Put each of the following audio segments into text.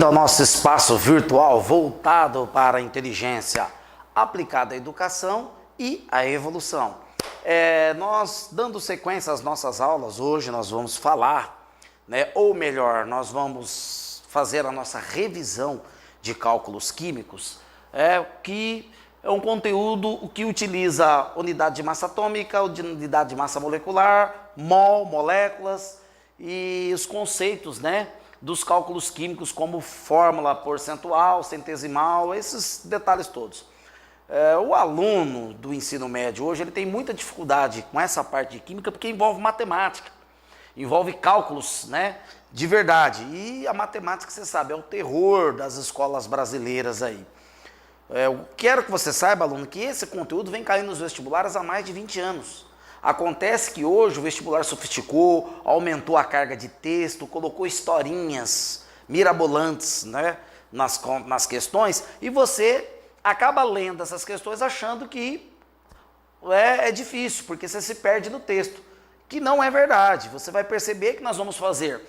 ao nosso espaço virtual voltado para a inteligência aplicada à educação e à evolução. Nós, dando sequência às nossas aulas, hoje nós vamos falar, ou melhor, nós vamos fazer a nossa revisão de cálculos químicos, que é um conteúdo que utiliza unidade de massa atômica, unidade de massa molecular, mol, moléculas e os conceitos, dos cálculos químicos como fórmula percentual, centesimal, esses detalhes todos. O aluno do ensino médio hoje ele tem muita dificuldade com essa parte de química porque envolve matemática, envolve cálculos, de verdade. E a matemática, você sabe, é o terror das escolas brasileiras aí. Eu quero que você saiba, aluno, que esse conteúdo vem caindo nos vestibulares há mais de 20 anos. Acontece que hoje o vestibular sofisticou, aumentou a carga de texto, colocou historinhas mirabolantes, nas questões, e você acaba lendo essas questões achando que é difícil, porque você se perde no texto, que não é verdade. Você vai perceber que nós vamos fazer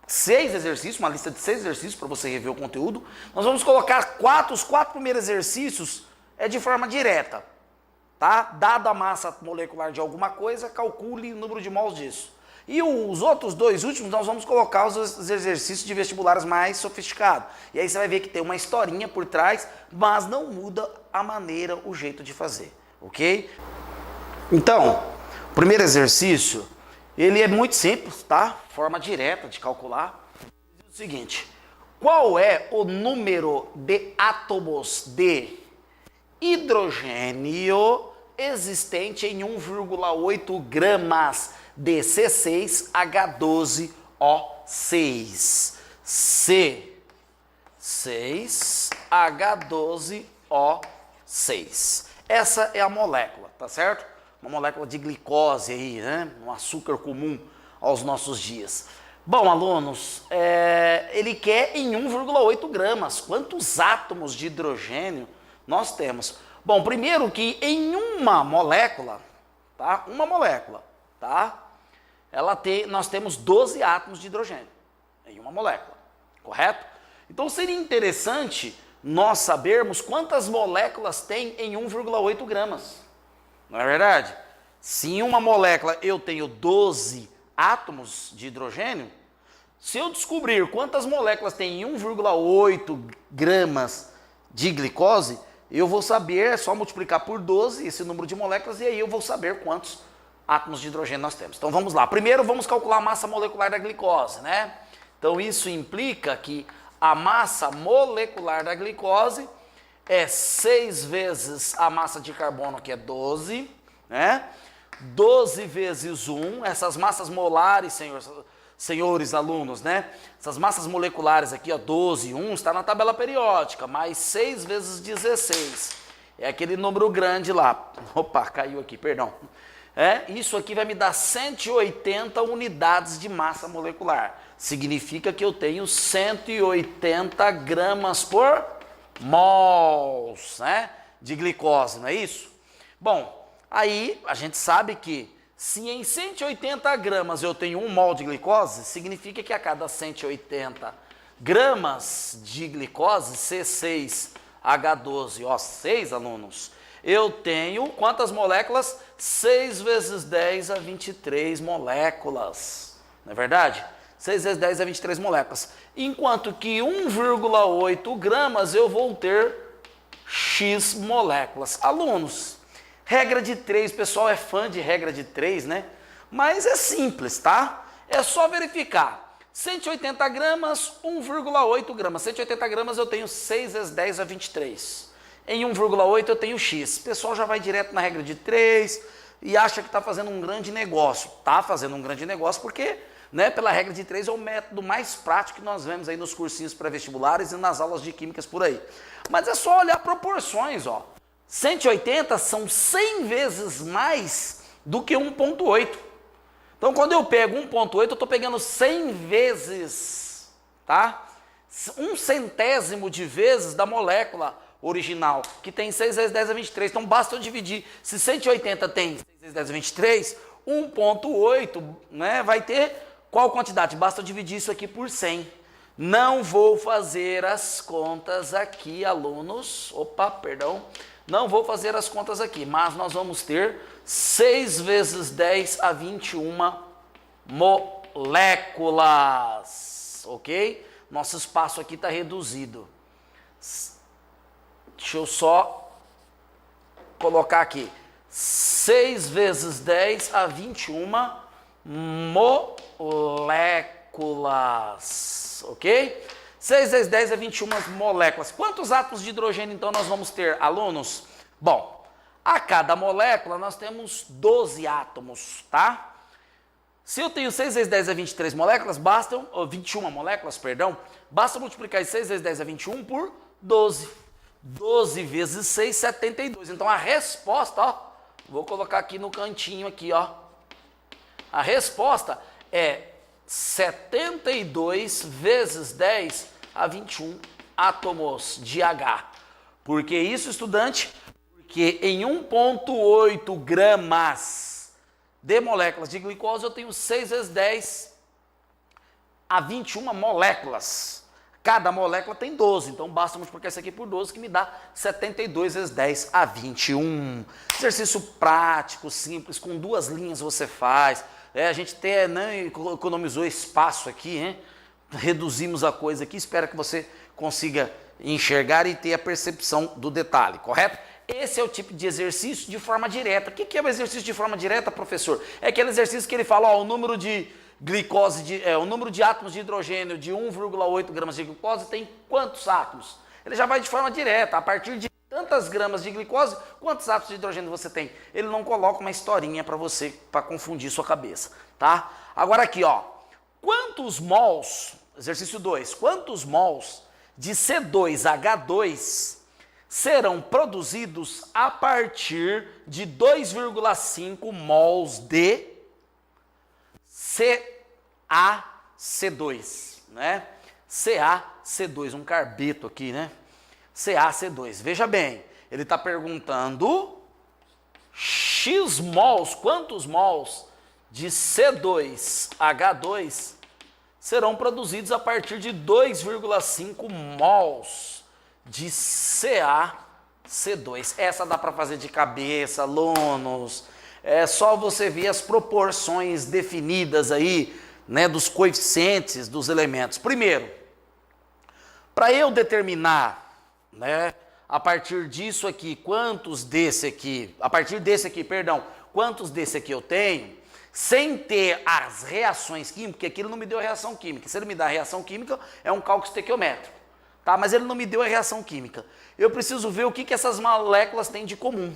6 exercícios, uma lista de 6 exercícios para você rever o conteúdo. Nós vamos colocar os 4 primeiros exercícios de forma direta. Tá? Dada a massa molecular de alguma coisa, calcule o número de mols disso. E os outros 2 últimos, nós vamos colocar os exercícios de vestibulares mais sofisticados. E aí você vai ver que tem uma historinha por trás, mas não muda a maneira, o jeito de fazer, ok? Então, o primeiro exercício, ele é muito simples, tá? Forma direta de calcular. É o seguinte, qual é o número de átomos de hidrogênio existente em 1,8 gramas de C6H12O6. C6H12O6. Essa é a molécula, tá certo? Uma molécula de glicose aí, Um açúcar comum aos nossos dias. Bom, alunos, ele quer em 1,8 gramas. Quantos átomos de hidrogênio nós temos? Bom, primeiro que em uma molécula, tá? Nós temos 12 átomos de hidrogênio em uma molécula, correto? Então seria interessante nós sabermos quantas moléculas tem em 1,8 gramas, não é verdade? Se em uma molécula eu tenho 12 átomos de hidrogênio, se eu descobrir quantas moléculas tem em 1,8 gramas de glicose, eu vou saber, é só multiplicar por 12 esse número de moléculas e aí eu vou saber quantos átomos de hidrogênio nós temos. Então vamos lá. Primeiro vamos calcular a massa molecular da glicose, Então isso implica que a massa molecular da glicose é 6 vezes a massa de carbono, que é 12, 12 vezes 1, essas massas molares, senhores alunos, Essas massas moleculares aqui, 12 e 1, está na tabela periódica, mais 6 vezes 16. É aquele número grande lá. Opa, caiu aqui, perdão. Isso aqui vai me dar 180 unidades de massa molecular. Significa que eu tenho 180 gramas por mols, de glicose, não é isso? Bom, aí a gente sabe que se em 180 gramas eu tenho 1 mol de glicose, significa que a cada 180 gramas de glicose, C6H12O6, alunos, eu tenho quantas moléculas? 6 vezes 10 a 23 moléculas, não é verdade? 6 vezes 10 a 23 moléculas. Enquanto que 1,8 gramas eu vou ter X moléculas. Alunos, regra de 3, o pessoal é fã de regra de 3, Mas é simples, tá? É só verificar. 180 gramas, 1,8 gramas. 180 gramas eu tenho 6 vezes 10 a 23. Em 1,8 eu tenho X. O pessoal já vai direto na regra de 3 e acha que está fazendo um grande negócio. Está fazendo um grande negócio porque, pela regra de 3 é o método mais prático que nós vemos aí nos cursinhos pré-vestibulares e nas aulas de químicas por aí. Mas é só olhar proporções, 180 são 100 vezes mais do que 1,8. Então, quando eu pego 1,8, eu estou pegando 100 vezes, tá? 1/100º de vezes da molécula original, que tem 6 vezes 10 a 23. Então, basta eu dividir. Se 180 tem 6 vezes 10 a 23, 1,8, vai ter qual quantidade? Basta eu dividir isso aqui por 100. Não vou fazer as contas aqui, alunos. Opa, perdão. Não vou fazer as contas aqui, mas nós vamos ter 6 vezes 10 a 21 moléculas, ok? Nosso espaço aqui está reduzido. Deixa eu só colocar aqui. 6 vezes 10 a 21 moléculas, ok? 6 vezes 10 é 21 moléculas. Quantos átomos de hidrogênio, então, nós vamos ter, alunos? Bom, a cada molécula nós temos 12 átomos, tá? Se eu tenho 6 vezes 10 é 23 moléculas, bastam, 21 moléculas, perdão, basta multiplicar 6 vezes 10 é 21 por 12. 12 vezes 6, 72. Então, a resposta, ó, vou colocar aqui no cantinho, aqui, ó. A resposta é 72 vezes 10 a 21 átomos de H. Por que isso, estudante? Porque em 1,8 gramas de moléculas de glicose eu tenho 6 vezes 10 a 21 moléculas. Cada molécula tem 12, então basta multiplicar isso aqui por 12 que me dá 72 vezes 10 a 21. Exercício prático, simples, com 2 linhas você faz. A gente até não economizou espaço aqui, hein? Reduzimos a coisa aqui, espero que você consiga enxergar e ter a percepção do detalhe, correto? Esse é o tipo de exercício de forma direta. O que é o exercício de forma direta, professor? É aquele exercício que ele fala, ó, o número de glicose, o número de átomos de hidrogênio de 1,8 gramas de glicose tem quantos átomos? Ele já vai de forma direta, a partir de tantas gramas de glicose, quantos átomos de hidrogênio você tem? Ele não coloca uma historinha para você, para confundir sua cabeça, tá? Agora aqui, ó, quantos mols, exercício 2, quantos mols de C2H2 serão produzidos a partir de 2,5 mols de CaC2, né? CaC2, um carbeto aqui, né? CaC2. Veja bem, ele está perguntando X mols, quantos mols de C2H2 serão produzidos a partir de 2,5 mols de CaC2. Essa dá para fazer de cabeça, alunos. É só você ver as proporções definidas aí, né, dos coeficientes dos elementos. Primeiro, para eu determinar, né, a partir disso aqui, quantos desse aqui eu tenho, sem ter as reações químicas, porque aqui ele não me deu a reação química. Se ele me dá a reação química, é um cálculo estequiométrico, tá? Mas ele não me deu a reação química. Eu preciso ver o que essas moléculas têm de comum.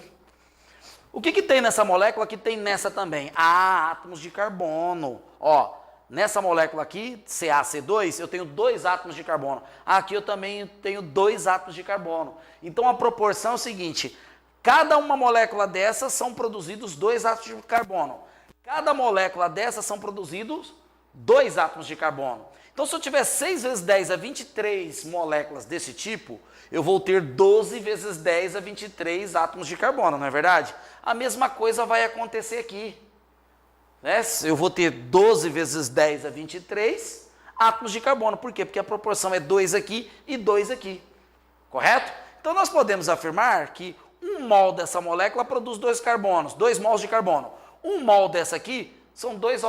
O que tem nessa molécula que tem nessa também? Ah, átomos de carbono. Ó, nessa molécula aqui, CaC2, eu tenho 2 átomos de carbono. Aqui eu também tenho 2 átomos de carbono. Então a proporção é o seguinte, cada uma molécula dessas são produzidos 2 átomos de carbono. Cada molécula dessas são produzidos 2 átomos de carbono. Então se eu tiver 6 vezes 10 a 23 moléculas desse tipo, eu vou ter 12 vezes 10 a 23 átomos de carbono, não é verdade? A mesma coisa vai acontecer aqui, né? Eu vou ter 12 vezes 10 a 23 átomos de carbono. Por quê? Porque a proporção é 2 aqui e 2 aqui, correto? Então nós podemos afirmar que 1 mol dessa molécula produz 2 carbonos, 2 mols de carbono. 1 mol dessa aqui são 2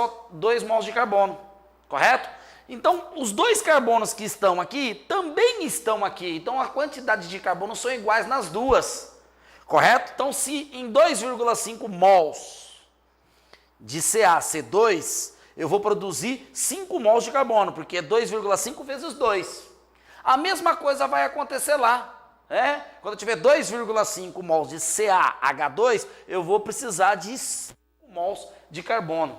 mols de carbono, correto? Então, os 2 carbonos que estão aqui também estão aqui. Então, a quantidade de carbono são iguais nas duas, correto? Então, se em 2,5 mols de CaC2, eu vou produzir 5 mols de carbono, porque é 2,5 vezes 2. A mesma coisa vai acontecer lá, né? Quando eu tiver 2,5 mols de CaH2, eu vou precisar de 5 mols de carbono.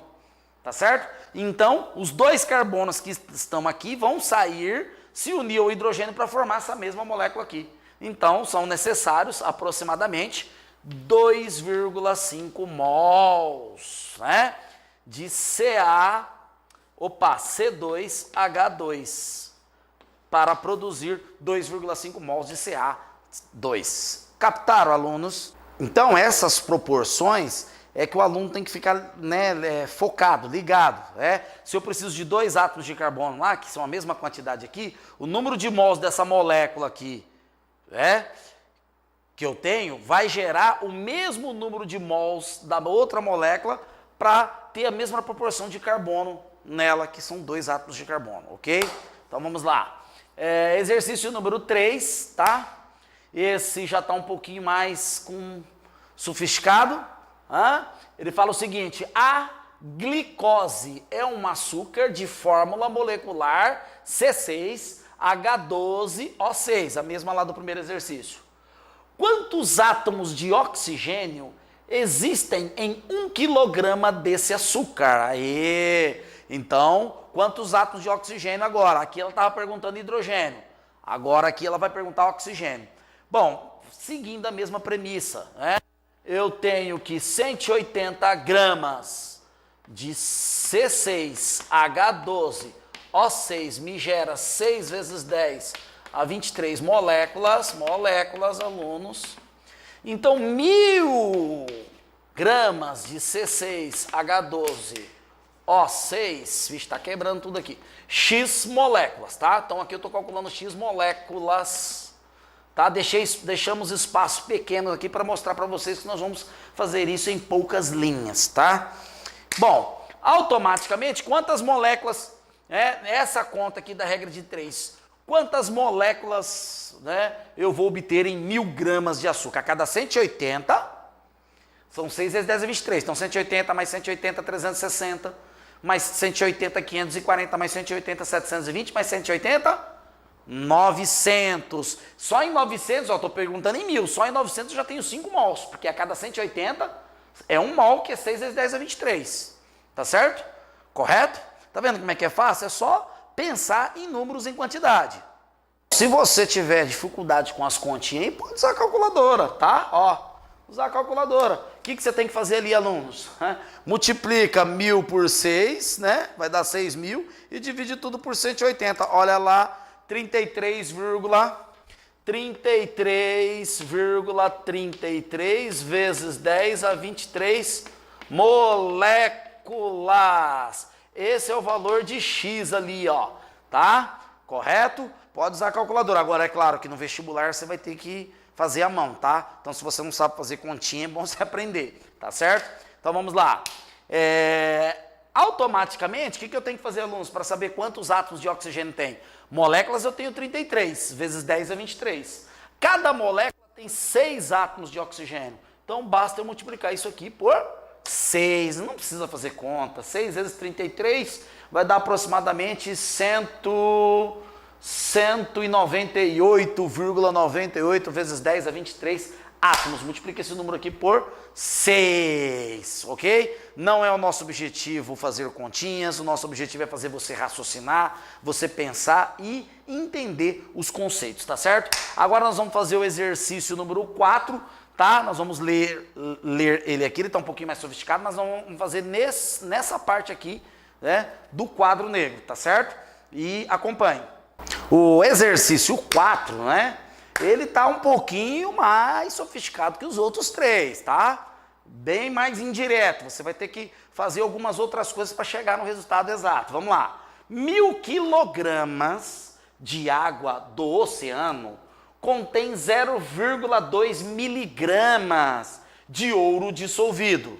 Tá certo? Então, os 2 carbonos que estão aqui vão sair, se unir ao hidrogênio para formar essa mesma molécula aqui. Então, são necessários aproximadamente 2,5 mols, né, de C2H2 para produzir 2,5 mols de Ca2. Captaram, alunos? Então, essas proporções é que o aluno tem que ficar, né, focado, ligado. Se eu preciso de 2 átomos de carbono lá, que são a mesma quantidade aqui, o número de mols dessa molécula aqui, que eu tenho, vai gerar o mesmo número de mols da outra molécula para ter a mesma proporção de carbono nela, que são 2 átomos de carbono, ok? Então vamos lá. Exercício número 3, tá? Esse já está um pouquinho mais sofisticado. Ele fala o seguinte: a glicose é um açúcar de fórmula molecular C6H12O6, a mesma lá do primeiro exercício. Quantos átomos de oxigênio existem em 1 quilograma desse açúcar? Então, quantos átomos de oxigênio agora? Aqui ela estava perguntando hidrogênio. Agora aqui ela vai perguntar oxigênio. Bom, seguindo a mesma premissa, eu tenho que 180 gramas de C6H12O6 me gera 6 vezes 10 a 23 moléculas, alunos. Então, 1000 gramas de C6H12O6, está quebrando tudo aqui, X moléculas, tá? Então, aqui eu estou calculando X moléculas, tá? Deixamos espaço pequeno aqui para mostrar para vocês que nós vamos fazer isso em poucas linhas, tá? Bom, automaticamente, quantas moléculas, essa conta aqui da regra de 3, quantas moléculas, eu vou obter em 1000 gramas de açúcar? A cada 180, são 6 vezes 10 é 23, então 180 mais 180, 360, mais 180, 540, mais 180, 720, mais 180, 900. Só em 900, estou perguntando em 1000, só em 900 eu já tenho 5 mols, porque a cada 180 é 1 mol, que é 6 vezes 10 é 23. Tá certo? Correto? Tá vendo como é que é fácil? É só pensar em números em quantidade. Se você tiver dificuldade com as continhas, pode usar a calculadora, tá? Usar a calculadora. O que você tem que fazer ali, alunos? Multiplica 1000 por 6, vai dar 6.000 e divide tudo por 180. Olha lá, 33,33 vezes 10 a 23 moléculas. Esse é o valor de X ali, tá? Correto? Pode usar a calculadora. Agora, é claro que no vestibular você vai ter que fazer à mão, tá? Então, se você não sabe fazer continha, é bom você aprender, tá certo? Então, vamos lá. Automaticamente, o que eu tenho que fazer, alunos, para saber quantos átomos de oxigênio tem? Moléculas eu tenho 33, vezes 10 é 23. Cada molécula tem 6 átomos de oxigênio. Então, basta eu multiplicar isso aqui por 6, não precisa fazer conta. 6 vezes 33 vai dar aproximadamente 198,98 vezes 10 a 23 átomos. Multiplica esse número aqui por 6, ok? Não é o nosso objetivo fazer continhas, o nosso objetivo é fazer você raciocinar, você pensar e entender os conceitos, tá certo? Agora nós vamos fazer o exercício número 4, tá? Nós vamos ler ele aqui, ele está um pouquinho mais sofisticado, mas vamos fazer nessa parte aqui, do quadro negro, tá certo? E acompanhe. O exercício 4, ele está um pouquinho mais sofisticado que os outros 3, tá? Bem mais indireto, você vai ter que fazer algumas outras coisas para chegar no resultado exato. Vamos lá. 1000 quilogramas de água do oceano contém 0,2 miligramas de ouro dissolvido.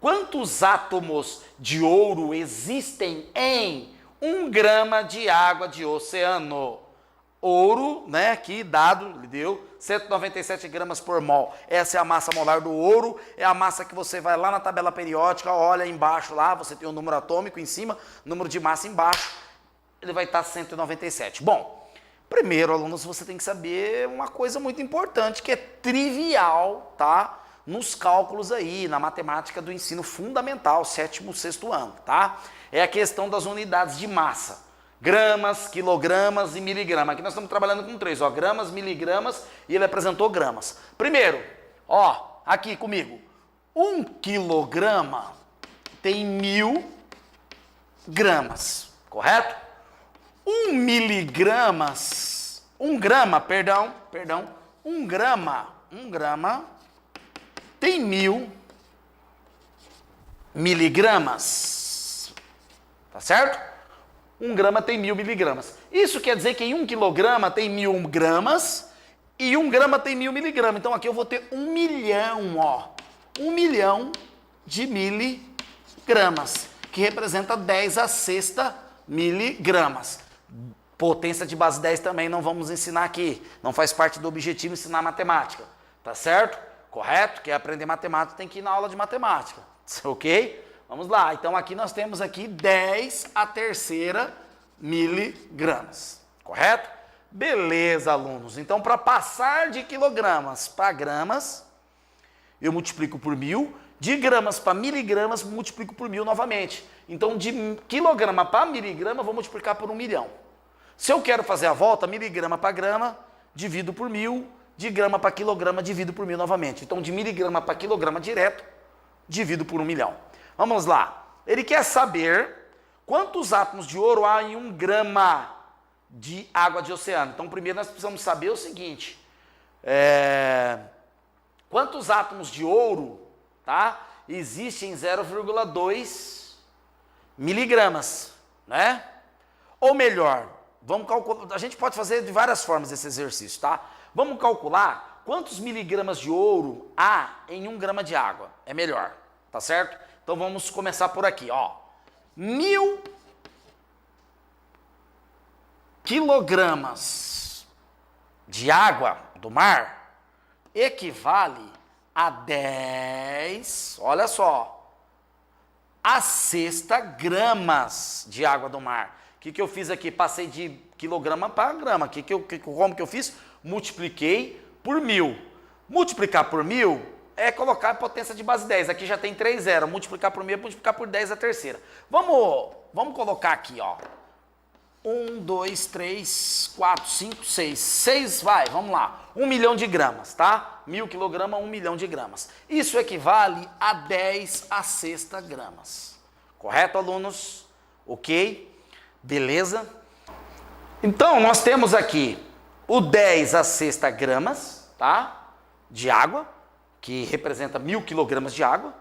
Quantos átomos de ouro existem em 1 grama de água de oceano? Ouro, aqui dado, ele deu 197 gramas por mol. Essa é a massa molar do ouro, é a massa que você vai lá na tabela periódica, olha embaixo lá, você tem o número atômico em cima, número de massa embaixo, ele vai estar 197. Bom, primeiro, alunos, você tem que saber uma coisa muito importante, que é trivial, tá? Nos cálculos aí, na matemática do ensino fundamental, 7º, 6º ano, tá? É a questão das unidades de massa. Gramas, quilogramas e miligramas. Aqui nós estamos trabalhando com 3, gramas, miligramas, e ele apresentou gramas. Primeiro, aqui comigo, 1 quilograma tem 1000 gramas, correto? 1 miligramas, 1 grama tem 1000 miligramas. Tá certo? 1 grama tem 1000 miligramas. Isso quer dizer que em 1 quilograma tem 1000 gramas e 1 grama tem 1000 miligramas. Então aqui eu vou ter 1 milhão, ó. 1 milhão de miligramas, que representa 10 a sexta miligramas. Potência de base 10 também não vamos ensinar aqui. Não faz parte do objetivo ensinar matemática. Tá certo? Correto? Quer aprender matemática tem que ir na aula de matemática. Ok? Vamos lá. Então aqui nós temos aqui 10 a terceira miligramas. Correto? Beleza, alunos. Então para passar de quilogramas para gramas, eu multiplico por 1000. De gramas para miligramas, multiplico por 1000 novamente. Então de quilograma para miligrama, vou multiplicar por 1 milhão. Se eu quero fazer a volta, miligrama para grama, divido por 1000. De grama para quilograma, divido por 1000 novamente. Então, de miligrama para quilograma direto, divido por 1 milhão. Vamos lá. Ele quer saber quantos átomos de ouro há em 1 grama de água de oceano. Então, primeiro nós precisamos saber o seguinte. Quantos átomos de ouro, tá, existem em 0,2 miligramas, né? Ou melhor, vamos calcular, a gente pode fazer de várias formas esse exercício, tá? Vamos calcular quantos miligramas de ouro há em 1 grama de água. É melhor, tá certo? Então vamos começar por aqui, ó. 1000 quilogramas de água do mar equivale a 10, olha só, a sexta gramas de água do mar. O que eu fiz aqui? Passei de quilograma para grama. Como que eu fiz? Multipliquei por 1000. Multiplicar por 1000 é colocar a potência de base 10. Aqui já tem 3 zeros. Multiplicar por 1000 é multiplicar por 10 a terceira. Vamos colocar aqui, ó. 1, 2, 3, 4, 5, 6. 6, vai, vamos lá. 1 milhão de gramas, tá? 1000 quilogramas, 1 milhão de gramas. Isso equivale a 10 a sexta gramas. Correto, alunos? Ok? Beleza? Então, nós temos aqui o 10 a sexta gramas, tá? De água, que representa 1000 quilogramas de água.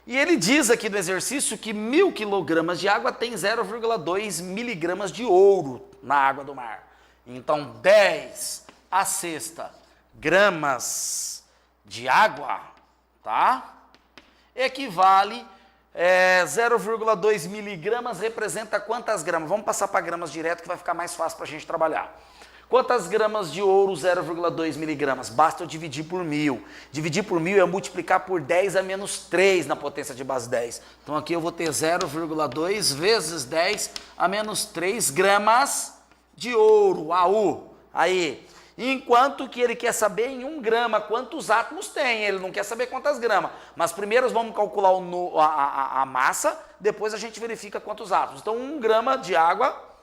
E ele diz aqui no exercício que 1000 quilogramas de água tem 0,2 miligramas de ouro na água do mar. Então, 10 a sexta gramas de água, tá? Equivale 0,2 miligramas representa quantas gramas? Vamos passar para gramas direto que vai ficar mais fácil para a gente trabalhar. Quantas gramas de ouro 0,2 miligramas? Basta eu dividir por 1000. Dividir por 1000 é multiplicar por 10 a menos 3 na potência de base 10. Então aqui eu vou ter 0,2 vezes 10 a menos 3 gramas de ouro, AU. Aí, enquanto que ele quer saber em 1 grama quantos átomos tem, ele não quer saber quantas gramas. Mas primeiro vamos calcular a massa, depois a gente verifica quantos átomos. Então 1 grama de água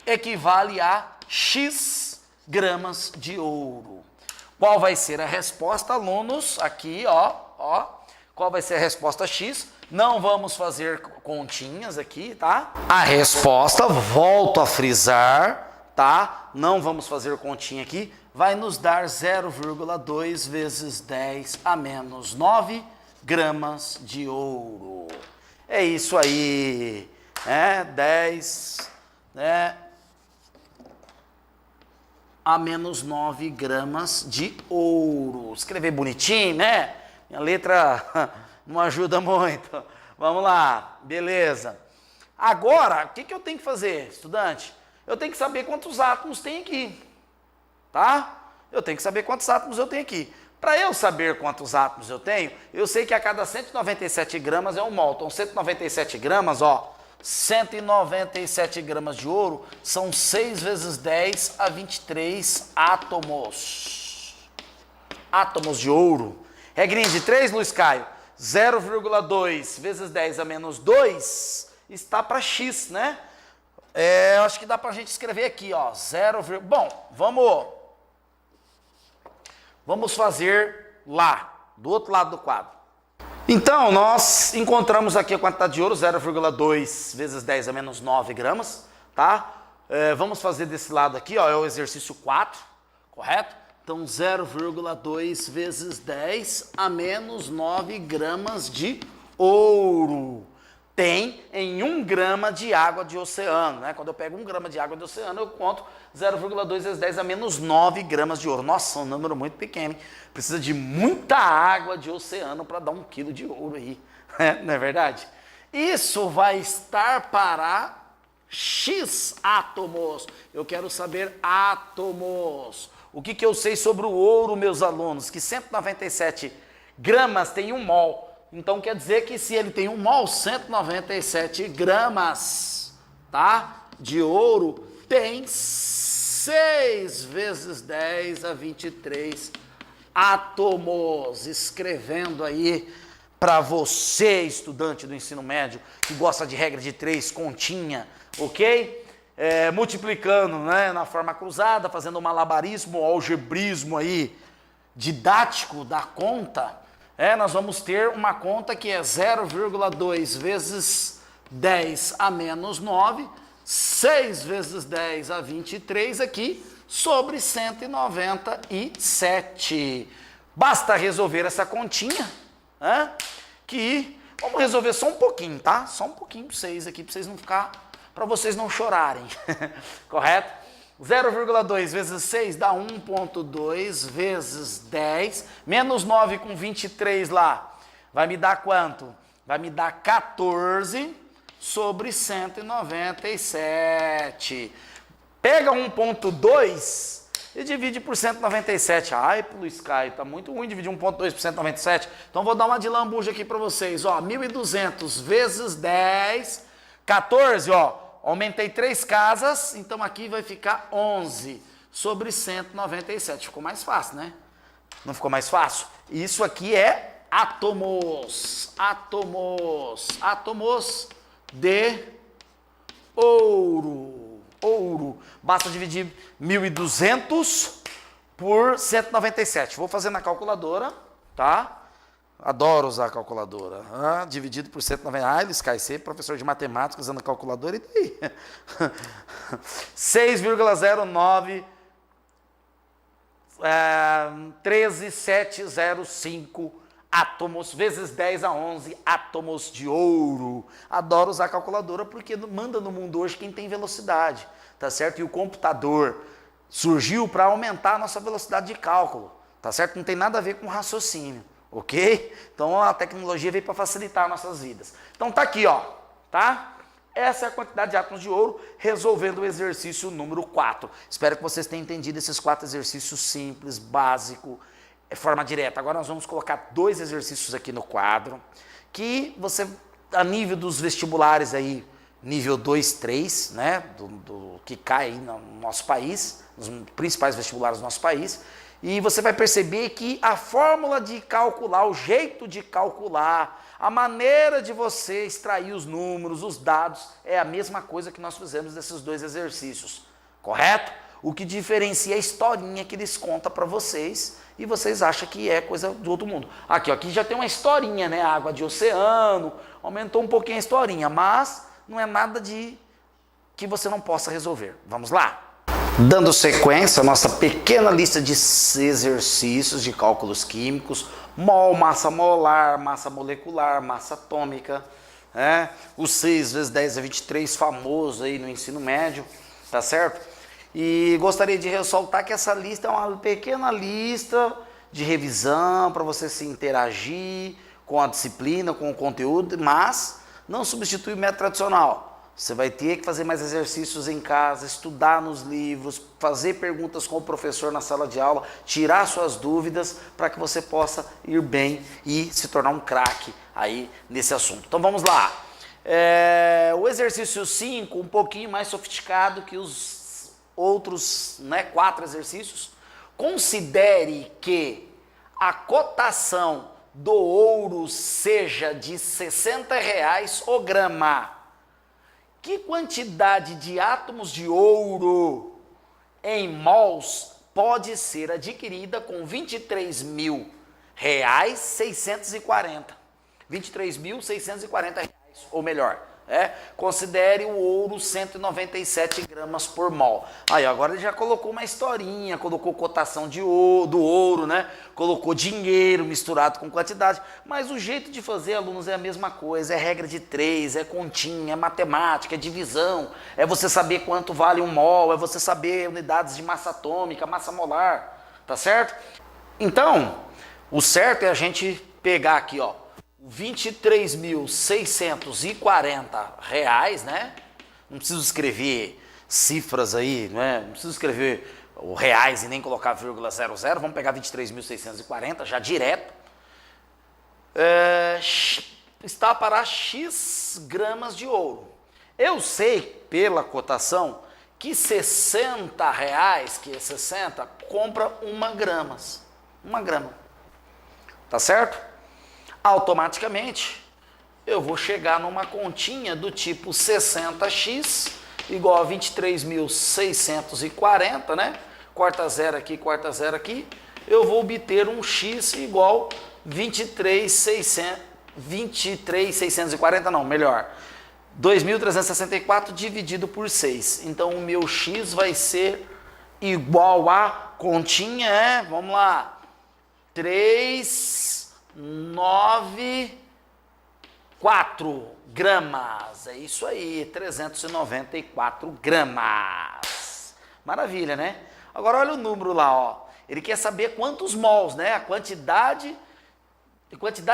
equivale a X gramas de ouro. Qual vai ser a resposta, alunos? Aqui, ó. Qual vai ser a resposta X? Não vamos fazer continhas aqui, tá? A resposta, volto a frisar, tá? Não vamos fazer continha aqui. Vai nos dar 0,2 vezes 10 a menos 9 gramas de ouro. É isso aí. 10, a menos 9 gramas de ouro. Escrever bonitinho, né? Minha letra não ajuda muito. Vamos lá, beleza. Agora, o que eu tenho que fazer, estudante? Eu tenho que saber quantos átomos tem aqui, tá? Eu tenho que saber quantos átomos eu tenho aqui. Para eu saber quantos átomos eu tenho, eu sei que a cada 197 gramas é um mol. Então, 197 gramas, ó, 197 gramas de ouro são 6 vezes 10 a 23 átomos. Átomos de ouro. Regrinha de 3, Luiz Caio. 0,2 vezes 10 a menos 2 está para X, né? Eu acho que dá para a gente escrever aqui, ó. Bom, vamos fazer lá, do outro lado do quadro. Então, nós encontramos aqui a quantidade de ouro, 0,2 vezes 10 a menos 9 gramas, tá? Vamos fazer desse lado aqui, ó, é o exercício 4, correto? Então 0,2 vezes 10 a menos 9 gramas de ouro. Tem em 1 grama de água de oceano, né? Quando eu pego 1 grama de água de oceano, eu conto 0,2 vezes 10 a menos 9 gramas de ouro. Nossa, um número muito pequeno, hein? Precisa de muita água de oceano para dar 1 quilo de ouro aí, não é verdade? Isso vai estar para X átomos. Eu quero saber átomos. O que eu sei sobre o ouro, meus alunos? Que 197 gramas tem 1 mol. Então quer dizer que se ele tem 1 mol, 197 gramas, tá? De ouro tem 6 vezes 10 a 23 átomos. Escrevendo aí para você, estudante do ensino médio, que gosta de regra de 3, continha, ok? Multiplicando, né, na forma cruzada, fazendo um malabarismo, algebrismo aí, didático da conta. Nós vamos ter uma conta que é 0,2 vezes 10 a menos 9, 6 vezes 10 a 23 aqui, sobre 197. Basta resolver essa continha, que vamos resolver só um pouquinho, tá? Só um pouquinho para vocês aqui, para vocês não ficar, para vocês não chorarem, correto? 0,2 vezes 6 dá 1,2 vezes 10, menos 9 com 23 lá, vai me dar quanto? Vai me dar 14 sobre 197. Pega 1,2 e divide por 197. Ai, Luiz Caio, tá muito ruim dividir 1,2 por 197. Então vou dar uma de lambuja aqui para vocês, ó, 1.200 vezes 10, 14, ó. Aumentei 3 casas, então aqui vai ficar 11 sobre 197. Ficou mais fácil, né? Não ficou mais fácil? Isso aqui é átomos. Átomos. Átomos de ouro. Ouro. Basta dividir 1.200 por 197. Vou fazer na calculadora, tá? Adoro usar a calculadora. Dividido por 190. Eles caem sempre, professor de matemática usando a calculadora, e daí? 6,09 13705 átomos vezes 10 a 11 átomos de ouro. Adoro usar a calculadora porque manda no mundo hoje quem tem velocidade, tá certo? E o computador surgiu para aumentar a nossa velocidade de cálculo, tá certo? Não tem nada a ver com raciocínio. Ok? Então a tecnologia veio para facilitar nossas vidas. Então tá aqui, ó, tá? Essa é a quantidade de átomos de ouro, resolvendo o exercício número 4. Espero que vocês tenham entendido esses 4 exercícios simples, básico, forma direta. Agora nós vamos colocar 2 exercícios aqui no quadro, que você, a nível dos vestibulares aí, nível 2, 3, né, do que cai aí no nosso país, nos principais vestibulares do nosso país, e você vai perceber que a fórmula de calcular, o jeito de calcular, a maneira de você extrair os números, os dados, é a mesma coisa que nós fizemos nesses 2 exercícios, correto? O que diferencia a historinha que eles contam para vocês e vocês acham que é coisa do outro mundo. Aqui, ó, aqui já tem uma historinha, né? Água de oceano, aumentou um pouquinho a historinha, mas não é nada de que você não possa resolver. Vamos lá? Dando sequência à nossa pequena lista de exercícios de cálculos químicos, mol, massa molar, massa molecular, massa atômica, o 6 vezes 10 a 23, famoso aí no ensino médio, tá certo? E gostaria de ressaltar que essa lista é uma pequena lista de revisão para você se interagir com a disciplina, com o conteúdo, mas não substitui o método tradicional. Você vai ter que fazer mais exercícios em casa, estudar nos livros, fazer perguntas com o professor na sala de aula, tirar suas dúvidas para que você possa ir bem e se tornar um craque aí nesse assunto. Então vamos lá. O exercício 5, um pouquinho mais sofisticado que os outros 4 exercícios. Considere que a cotação do ouro seja de R$60 o grama. Que quantidade de átomos de ouro em mols pode ser adquirida com R$23.640? R$23.640, ou melhor, Considere o ouro 197 gramas por mol. Aí agora ele já colocou uma historinha, colocou cotação do ouro, né? Colocou dinheiro misturado com quantidade. Mas o jeito de fazer, alunos, é a mesma coisa. É regra de 3, é continha, é matemática, é divisão. É você saber quanto vale um mol, é você saber unidades de massa atômica, massa molar. Tá certo? Então, o certo é a gente pegar aqui, ó, R$ 23.640, né? Não preciso escrever cifras aí, né? Não preciso escrever o reais e nem colocar vírgula 00. Vamos pegar 23.640 já direto. Está para X gramas de ouro. Eu sei pela cotação que R$ 60, que é 60, compra 1 grama. 1 grama. Tá certo? Automaticamente, eu vou chegar numa continha do tipo 60x igual a 23.640, né? Corta zero aqui, eu vou obter um x igual 23.640, não, melhor, 2.364 dividido por 6. Então, o meu x vai ser igual a continha, vamos lá, 394 gramas. É isso aí, 394 gramas. Maravilha, né? Agora olha o número lá, ó. Ele quer saber quantos mols, né? A quantidade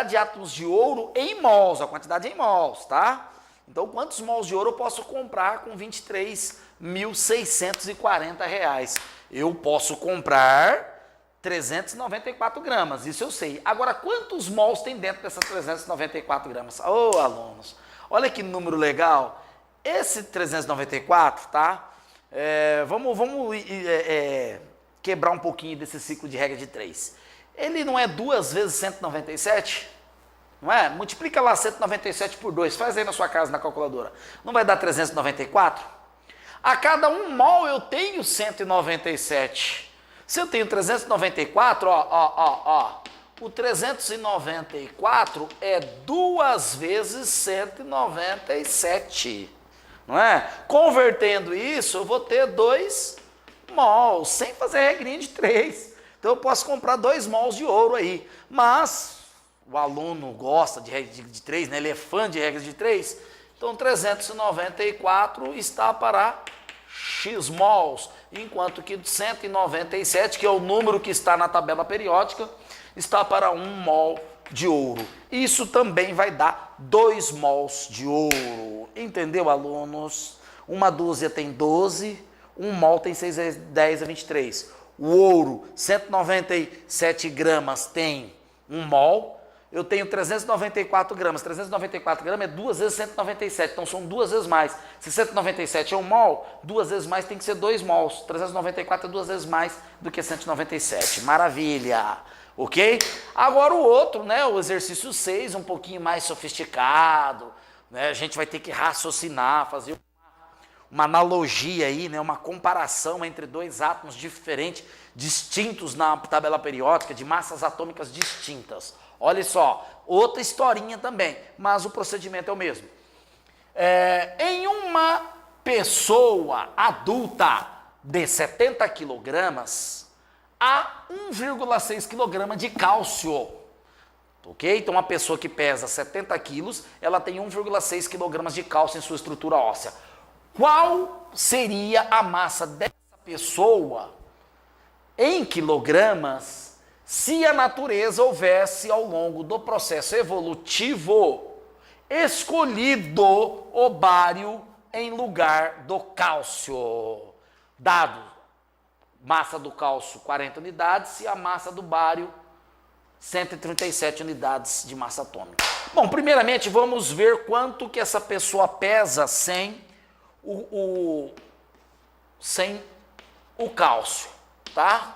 de átomos de ouro em mols, a quantidade em mols, tá? Então, quantos mols de ouro eu posso comprar com R$ 23.640? Eu posso comprar 394 gramas, isso eu sei. Agora, quantos mols tem dentro dessas 394 gramas? Ô, alunos, olha que número legal. Esse 394, tá? Vamos quebrar um pouquinho desse ciclo de regra de 3. Ele não é 2 vezes 197? Não é? Multiplica lá 197 por 2, faz aí na sua casa na calculadora. Não vai dar 394? A cada 1 mol eu tenho 197. Se eu tenho 394, o 394 é 2 vezes 197, não é? Convertendo isso, eu vou ter 2 mols, sem fazer regrinha de 3. Então eu posso comprar 2 mols de ouro aí, mas o aluno gosta de regra de 3, né? Ele é fã de regras de 3, então 394 está para X mols, enquanto que 197, que é o número que está na tabela periódica, está para 1 mol de ouro. Isso também vai dar 2 mols de ouro. Entendeu, alunos? Uma dúzia tem 12, 1 mol tem 6 vezes 10 é 23. O ouro, 197 gramas tem 1 mol. Eu tenho 394 gramas. 394 gramas é 2 vezes 197, então são 2 vezes mais. Se 197 é 1 mol, 2 vezes mais tem que ser 2 mols. 394 é 2 vezes mais do que 197. Maravilha! Ok? Agora o outro, né, o exercício 6, um pouquinho mais sofisticado, né, a gente vai ter que raciocinar, fazer uma analogia aí, né, uma comparação entre 2 átomos diferentes, distintos na tabela periódica, de massas atômicas distintas. Olha só, outra historinha também, mas o procedimento é o mesmo. Em uma pessoa adulta de 70 quilogramas, há 1,6 kg de cálcio. Ok? Então, uma pessoa que pesa 70 quilos, ela tem 1,6 kg de cálcio em sua estrutura óssea. Qual seria a massa dessa pessoa em quilogramas se a natureza houvesse, ao longo do processo evolutivo, escolhido o bário em lugar do cálcio? Dado massa do cálcio 40 unidades e a massa do bário 137 unidades de massa atômica. Bom, primeiramente vamos ver quanto que essa pessoa pesa sem o cálcio, tá?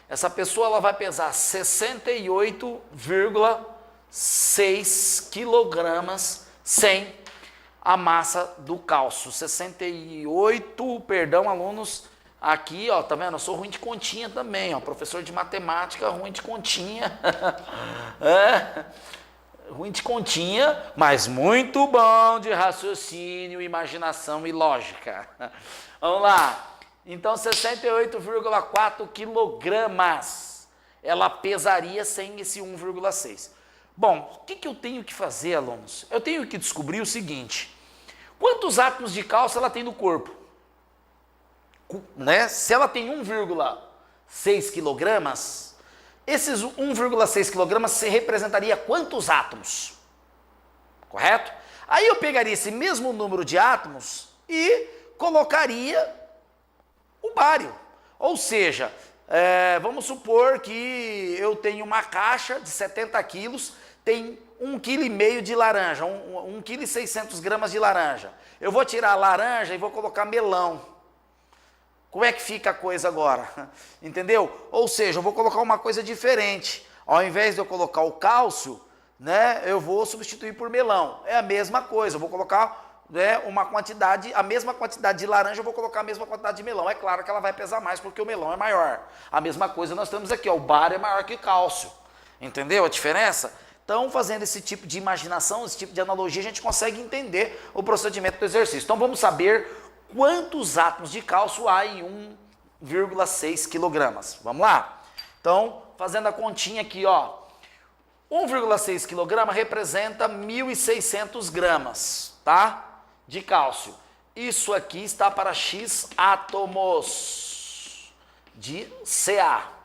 Essa pessoa ela vai pesar 68,6 quilogramas sem a massa do cálcio. 68, perdão, alunos, aqui, ó, tá vendo? Eu sou ruim de continha também, ó, professor de matemática ruim de continha. Ruim de continha, mas muito bom de raciocínio, imaginação e lógica. Vamos lá. Então, 68,4 quilogramas. Ela pesaria sem esse 1,6. Bom, o que eu tenho que fazer, alunos? Eu tenho que descobrir o seguinte. Quantos átomos de cálcio ela tem no corpo? Né? Se ela tem 1,6 quilogramas, esses 1,6 quilogramas se representaria quantos átomos? Correto? Aí eu pegaria esse mesmo número de átomos e colocaria o bário. Ou seja, vamos supor que eu tenho uma caixa de 70 quilos, tem 1,5 kg de laranja, 1,6 kg de laranja. Eu vou tirar a laranja e vou colocar melão. Como é que fica a coisa agora? Entendeu? Ou seja, eu vou colocar uma coisa diferente. Ao invés de eu colocar o cálcio, né, eu vou substituir por melão. É a mesma coisa, eu vou colocar, né, a mesma quantidade de laranja, eu vou colocar a mesma quantidade de melão. É claro que ela vai pesar mais porque o melão é maior. A mesma coisa nós temos aqui, ó, o bário é maior que o cálcio. Entendeu a diferença? Então, fazendo esse tipo de imaginação, esse tipo de analogia, a gente consegue entender o procedimento do exercício. Então, vamos saber quantos átomos de cálcio há em 1,6 quilogramas. Vamos lá? Então, fazendo a continha aqui, ó. 1,6 quilograma representa 1.600 gramas, tá? De cálcio. Isso aqui está para X átomos de Ca.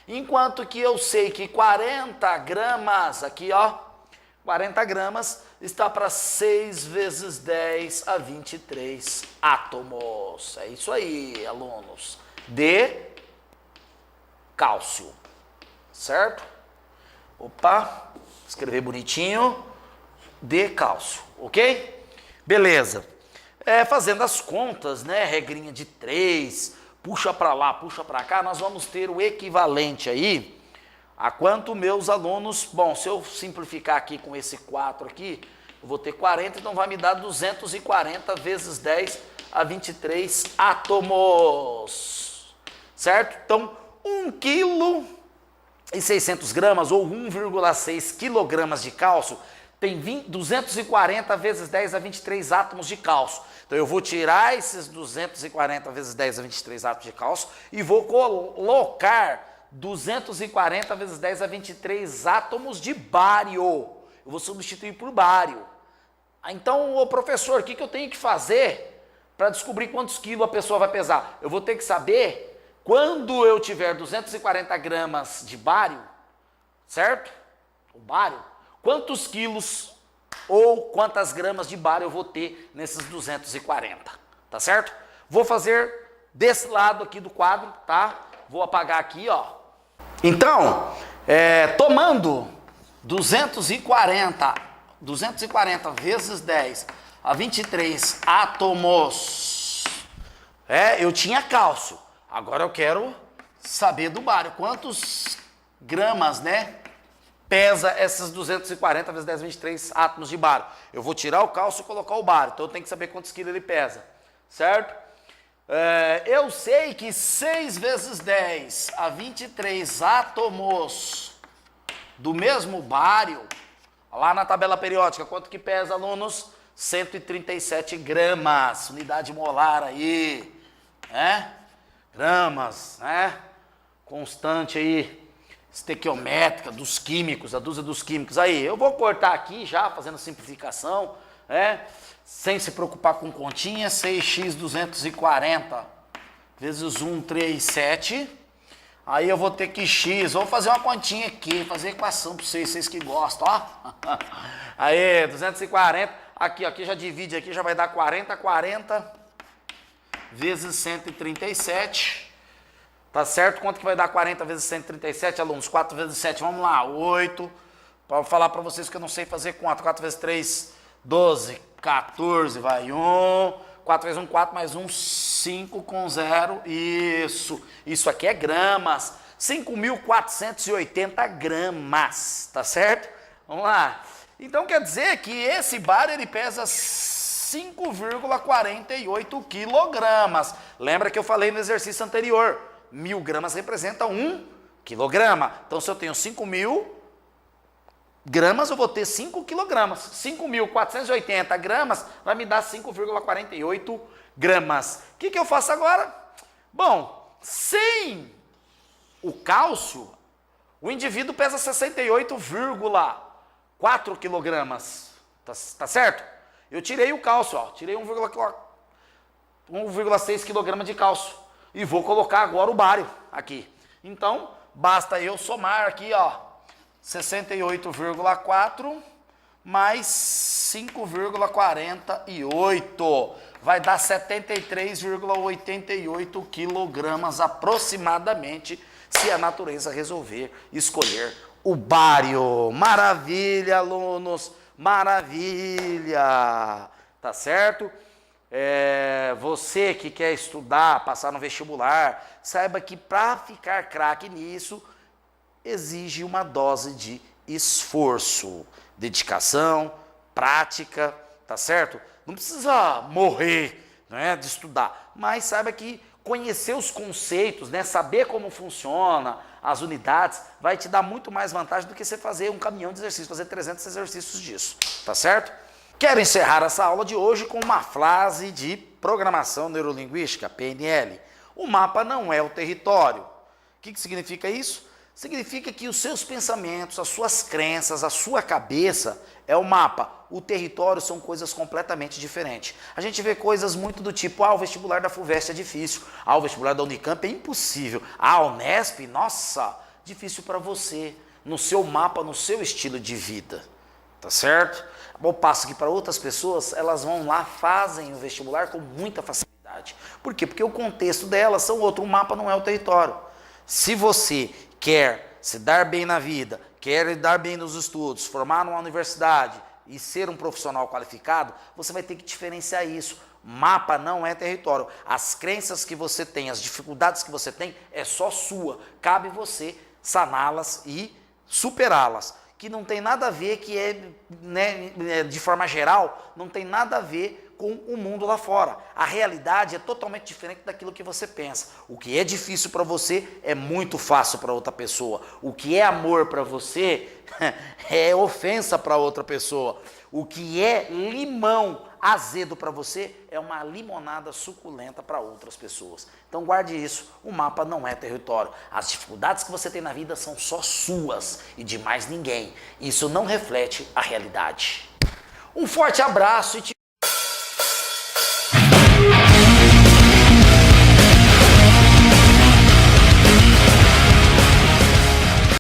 Enquanto que eu sei que 40 gramas, aqui ó, 40 gramas está para 6 vezes 10 a 23 átomos. É isso aí, alunos. De cálcio. Certo? Opa, escrever bonitinho. De cálcio, ok? Beleza. Fazendo as contas, né? Regrinha de 3, puxa para lá, puxa para cá, nós vamos ter o equivalente aí a quanto meus alunos... Bom, se eu simplificar aqui com esse 4 aqui, eu vou ter 40, então vai me dar 240 vezes 10 a 23 átomos. Certo? Então, 1,6 kg ou 1,6 kg de cálcio tem 240 vezes 10 a 23 átomos de cálcio. Então, eu vou tirar esses 240 vezes 10 a 23 átomos de cálcio e vou colocar 240 vezes 10 a 23 átomos de bário. Eu vou substituir por bário. Então, ô professor, o que eu tenho que fazer para descobrir quantos quilos a pessoa vai pesar? Eu vou ter que saber quando eu tiver 240 gramas de bário, certo? O bário, quantos quilos ou quantas gramas de bário eu vou ter nesses 240, tá certo? Vou fazer desse lado aqui do quadro, tá? Vou apagar aqui, ó. Então, tomando 240 vezes 10 a 23 átomos, eu tinha cálcio. Agora eu quero saber do bário. Quantos gramas, né, pesa essas 240 vezes 10 a 23 átomos de bário? Eu vou tirar o cálcio e colocar o bário. Então eu tenho que saber quantos quilos ele pesa, certo? Eu sei que 6 vezes 10 a 23 átomos do mesmo bário, lá na tabela periódica, quanto que pesa, alunos? 137 gramas, unidade molar aí, né? Gramas, né? Constante aí, estequiométrica dos químicos, a dúzia dos químicos. Aí, eu vou cortar aqui já, fazendo simplificação, né? Sem se preocupar com continha, 6x 240 vezes 137. Aí eu vou ter que x, vou fazer uma continha aqui, fazer equação para vocês que gostam, ó. Aí, 240, aqui já divide aqui, já vai dar 40 vezes 137. Tá certo? Quanto que vai dar 40 vezes 137, alunos? 4 vezes 7, vamos lá, 8. Para falar para vocês que eu não sei fazer conta, 4 vezes 3, 12, 14, vai 1, 4 vezes 1, 4, mais 1, 5 com 0, isso aqui é gramas, 5.480 gramas, tá certo? Vamos lá, então quer dizer que esse bário ele pesa 5,48 quilogramas, lembra que eu falei no exercício anterior, 1.000 gramas representa 1 quilograma, então se eu tenho 5.000, gramas, eu vou ter 5 quilogramas. 5.480 gramas vai me dar 5,48 gramas. O que eu faço agora? Bom, sem o cálcio, o indivíduo pesa 68,4 quilogramas. Tá certo? Eu tirei o cálcio, ó, tirei 1,6 quilograma de cálcio. E vou colocar agora o bário aqui. Então, basta eu somar aqui, ó, 68,4 mais 5,48. Vai dar 73,88 quilogramas aproximadamente, se a natureza resolver escolher o bário. Maravilha, alunos, maravilha. Tá certo? Você que quer estudar, passar no vestibular, saiba que para ficar craque nisso, exige uma dose de esforço, dedicação, prática, tá certo? Não precisa morrer, né, de estudar, mas saiba que conhecer os conceitos, né, saber como funciona as unidades, vai te dar muito mais vantagem do que você fazer um caminhão de exercícios, fazer 300 exercícios disso, tá certo? Quero encerrar essa aula de hoje com uma frase de programação neurolinguística, PNL. O mapa não é o território. O que significa isso? Significa que os seus pensamentos, as suas crenças, a sua cabeça é o mapa. O território são coisas completamente diferentes. A gente vê coisas muito do tipo, o vestibular da FUVEST é difícil, o vestibular da Unicamp é impossível, a Unesp, nossa, difícil para você, no seu mapa, no seu estilo de vida, tá certo? Ao passo que para outras pessoas, elas vão lá, fazem o vestibular com muita facilidade. Por quê? Porque o contexto delas são outro, o mapa não é o território. Se você quer se dar bem na vida, quer dar bem nos estudos, formar numa universidade e ser um profissional qualificado, você vai ter que diferenciar isso. Mapa não é território. As crenças que você tem, as dificuldades que você tem, é só sua. Cabe você saná-las e superá-las. Que não tem nada a ver, que né, de forma geral, não tem nada a ver com o mundo lá fora. A realidade é totalmente diferente daquilo que você pensa. O que é difícil para você é muito fácil para outra pessoa. O que é amor para você é ofensa para outra pessoa. O que é limão azedo para você é uma limonada suculenta para outras pessoas. Então guarde isso, o mapa não é território. As dificuldades que você tem na vida são só suas e de mais ninguém. Isso não reflete a realidade. Um forte abraço e